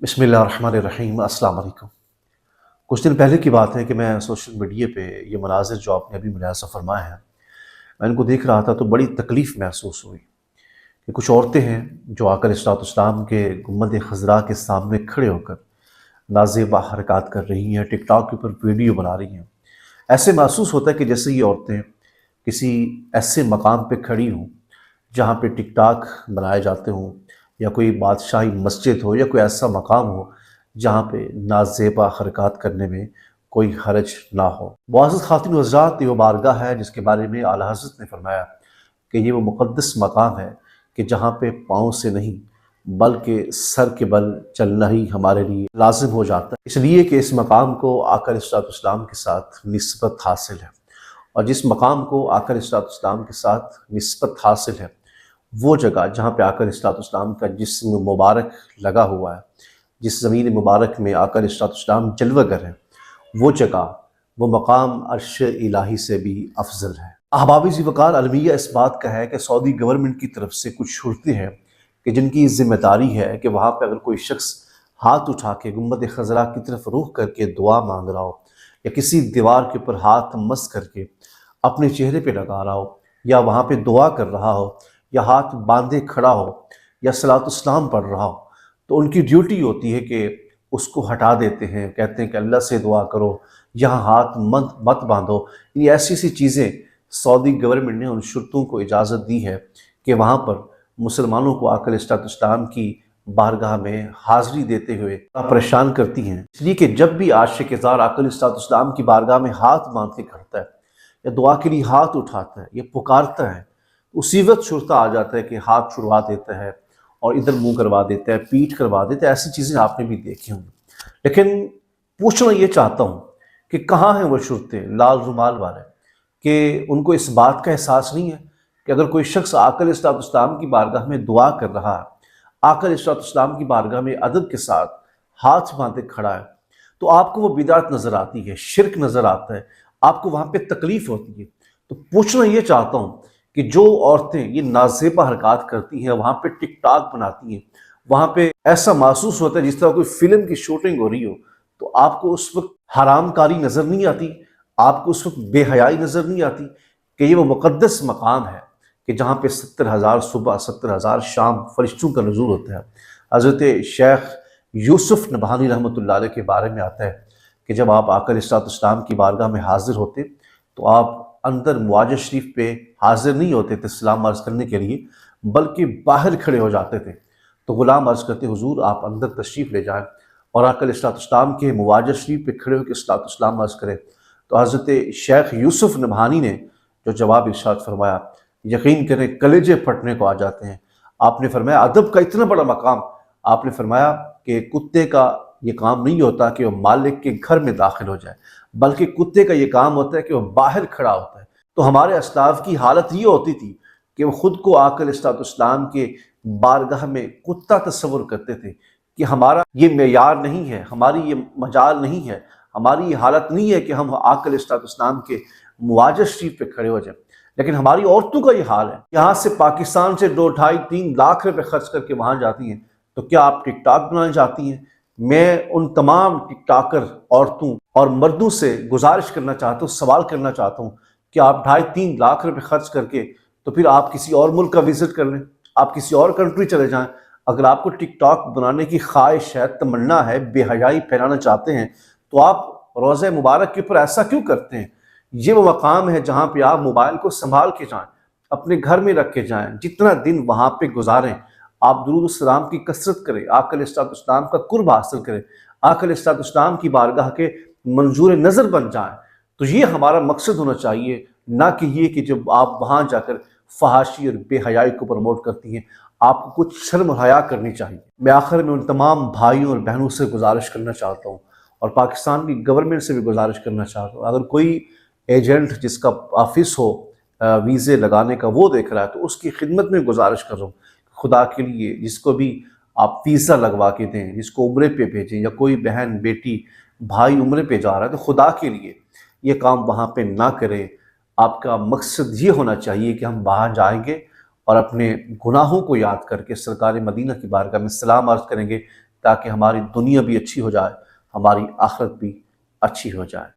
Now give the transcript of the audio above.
बिस्मिल्लाहिर्रहमानिर्रहीम। अस्सलाम वालेकुम। कुछ दिन पहले की बात है कि मैं सोशल मीडिया पे ये मनाज़िर जो आपने अभी मुलाहिज़ा फ़रमाया है, मैं इनको देख रहा था तो बड़ी तकलीफ़ महसूस हुई कि कुछ औरतें हैं जो आका अलैहिस्सलाम के गुंबद ख़ज़रा के सामने खड़े होकर नाज़ेबा हरकत कर रही हैं, टिकटॉक के ऊपर वीडियो बना रही हैं। ऐसे महसूस होता है कि जैसे ये औरतें किसी ऐसे मकाम पे खड़ी हों जहाँ पे टिकटॉक बनाए जाते हों, या कोई बादशाही मस्जिद हो, या कोई ऐसा मकाम हो जहाँ पे नाज़ेबा हरकत करने में कोई हरज ना हो। मुअज़्ज़ज़ ख़ातिन हज़रात, ये वो बारगाह है जिसके बारे में आला हज़रत ने फ़रमाया कि ये वो मुक़द्दस मकाम है कि जहाँ पे पाँव से नहीं बल्कि सर के बल चलना ही हमारे लिए लाजिम हो जाता है, इसलिए कि इस मकाम को आका अलैहिस्सलाम के साथ निस्बत हासिल है। और जिस मकाम को आका अलैहिस्सलाम के साथ निस्बत हासिल है, वो जगह जहाँ पे आका अलैहिस्सलाम का जिस्म मुबारक लगा हुआ है, जिस ज़मीन मुबारक में आका अलैहिस्सलाम जलवागर है, वो जगह, वो मकाम अर्श इलाही से भी अफजल है। अहबाब ज़ी-वक़ार अलमिया इस बात का है कि सऊदी गवर्नमेंट की तरफ से कुछ शर्तें हैं कि जिनकी ज़िम्मेदारी है कि वहाँ पर अगर कोई शख्स हाथ उठा के गुंबद ख़ज़रा की तरफ रुख करके दुआ मांग रहा हो, या किसी दीवार के ऊपर हाथ मस करके अपने चेहरे पे लगा रहा हो, या वहाँ पे दुआ कर रहा हो, या हाथ बांधे खड़ा हो, या सलातो-सलाम पढ़ रहा हो, तो उनकी ड्यूटी होती है कि उसको हटा देते हैं। कहते हैं कि अल्लाह से दुआ करो, यहाँ हाथ मत मत बांधो। ये ऐसी चीज़ें सऊदी गवर्नमेंट ने उन शर्तों को इजाज़त दी है कि वहाँ पर मुसलमानों को आका अलैहिस्सलाम की बारगाह में हाज़िरी देते हुए परेशान करती हैं। इसलिए कि जब भी आशिक़-ए-ज़ार आका अलैहिस्सलाम की बारगाह में हाथ बांध के खड़ता है, या दुआ के लिए हाथ उठाता है, या पुकारता है, उसी वक्त शुरता आ जाता है कि हाथ छुड़वा देता है और इधर मुंह करवा देता है, पीठ करवा देता है। ऐसी चीज़ें आपने भी देखी होंगी। लेकिन पूछना ये चाहता हूँ कि कहाँ हैं वो शुरतें लाल रुमाल वाले, कि उनको इस बात का एहसास नहीं है कि अगर कोई शख्स आका अलैहिस्सलाम की बारगाह में दुआ कर रहा है, आका अलैहिस्सलाम की बारगाह में अदब के साथ हाथ बांधे खड़ा है, तो आपको वो बिदअत नज़र आती है, शिरक नज़र आता है, आपको वहाँ पे तकलीफ़ होती है। तो पूछना ये चाहता हूँ कि जो औरतें ये नाज़ेबा हरकत करती हैं, वहाँ पे टिकटॉक बनाती हैं, वहाँ पे ऐसा महसूस होता है जिस तरह कोई फ़िल्म की शूटिंग हो रही हो, तो आपको उस वक़्त हरामकारी नज़र नहीं आती, आपको उस वक़्त बेहयाई नज़र नहीं आती कि ये वो मुक़द्दस मकाम है कि जहाँ पे 70,000 सुबह 70,000 शाम फ़रिश्तों का नुज़ूल होता है। हज़रत शेख यूसुफ़ नबहानी रहमतुल्लाह अलैह के बारे में आता है कि जब आप आका अलैहिस्सलाम की बारगाह में हाज़िर होते, तो आप अंदर मुआज़ शरीफ पे हाज़िर नहीं होते थे सलाम अर्ज़ करने के लिए, बल्कि बाहर खड़े हो जाते थे। तो ग़ुलाम अर्ज़ करते, हुज़ूर आप अंदर तशरीफ़ ले जाएँ और आका अलैहिस्सलाम के मुआज़ शरीफ पे खड़े होकर सलाम अर्ज़ करें। तो हज़रत शेख यूसुफ़ नबहानी ने जो जवाब इरशाद फरमाया, यकीन करें कलेजे फटने को आ जाते हैं। आपने फरमाया अदब का इतना बड़ा मकाम, आपने फरमाया कि कुत्ते का ये काम नहीं होता कि वो मालिक के घर में दाखिल हो जाए, बल्कि कुत्ते का ये काम होता है कि वो बाहर खड़ा होता है। तो हमारे अस्लाफ की हालत ये होती थी कि वो खुद को आका अलैहिस्सलाम के बारगाह में कुत्ता तस्वुर करते थे कि हमारा ये मेयार नहीं है, हमारी ये मजाल नहीं है, हमारी ये हालत नहीं है कि हम आका अलैहिस्सलाम के मुआज़ शरीफ पे खड़े हो जाएं। लेकिन हमारी औरतों का ये हाल है, यहाँ से पाकिस्तान से 2 ढाई 3 लाख रुपए खर्च करके वहाँ जाती हैं, तो क्या आप टिकटॉक बनाने जाती हैं? मैं उन तमाम टिकटॉकर औरतों और मर्दों से गुजारिश करना चाहता हूँ, सवाल करना चाहता हूँ कि आप 2.5-3 लाख रुपए खर्च करके तो फिर आप किसी और मुल्क का विजिट कर लें, आप किसी और कंट्री चले जाएं। अगर आपको टिकटॉक बनाने की ख्वाहिश है, तमन्ना है, बेहयाई फैलाना चाहते हैं, तो आप रोज़े मुबारक के ऊपर ऐसा क्यों करते हैं? ये वो मकाम है जहाँ पे आप मोबाइल को संभाल के जाएं, अपने घर में रख के जाएं, जितना दिन वहाँ पे गुजारें आप दुरूद सलाम की कसरत करें, आका अलैहिस्सलाम का कुर्ब हासिल करें, आका अलैहिस्सलाम की बारगाह के मंजूर नज़र बन जाएं। तो ये हमारा मकसद होना चाहिए, ना कि ये कि जब आप वहाँ जाकर फहाशी और बेहयाई को प्रमोट करती हैं, आपको कुछ शर्म और हया करनी चाहिए। मैं आखिर में उन तमाम भाइयों और बहनों से गुजारिश करना चाहता हूँ, और पाकिस्तान की गवर्नमेंट से भी गुजारिश करना चाहता हूँ, अगर कोई एजेंट जिसका ऑफिस हो वीज़े लगाने का वो देख रहा है, तो उसकी खिदमत में गुजारिश कर रहा हूँ, खुदा के लिए जिसको भी आप वीज़ा लगवा के दें, जिसको उम्रे पे भेजें, या कोई बहन बेटी भाई उम्रे पे जा रहा है, तो खुदा के लिए ये काम वहाँ पे ना करें। आपका मकसद ये होना चाहिए कि हम वहाँ जाएंगे और अपने गुनाहों को याद करके सरकार मदीना की बारगाह में सलाम अर्ज़ करेंगे, تاکہ ہماری دنیا بھی اچھی ہو جائے، ہماری آخرت بھی اچھی ہو جائے۔